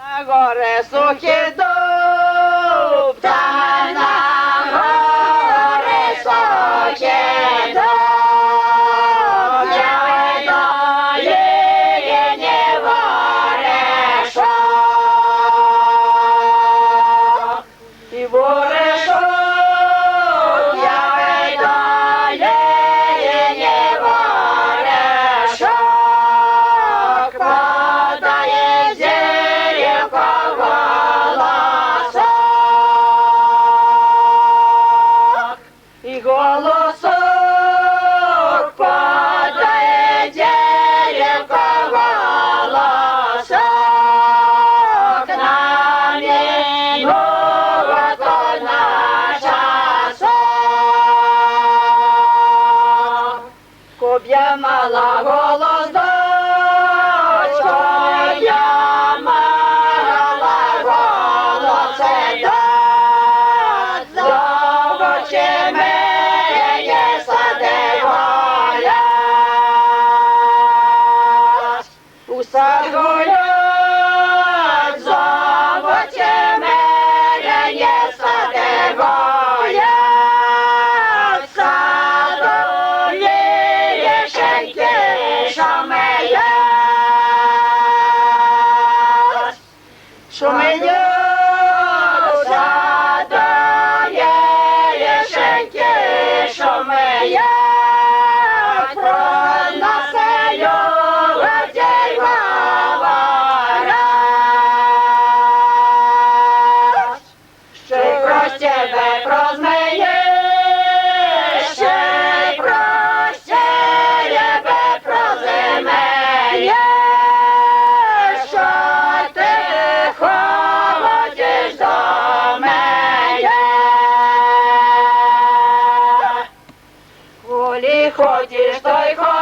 На горе сухий дуб, та на горе сухий дуб, я вийду її ворешок. І ворешок, я вийду її ворешок, подає зірка голосок. І голосок подає зірка голосок, на ній мова наша сон. Коб'я мала голос дочко, я мала голос дочь, зовочи мені садиголя. У сад гулять, зовочи мені садиголя. В саду лішеньки шумеють, шумеють, в саду лішеньки шумеють, проносею людей говорять. Ще й про тебе прозмеє, ще й про тебе прозимеє, що ти ходиш до мене. Коли ходиш, то й ходиш.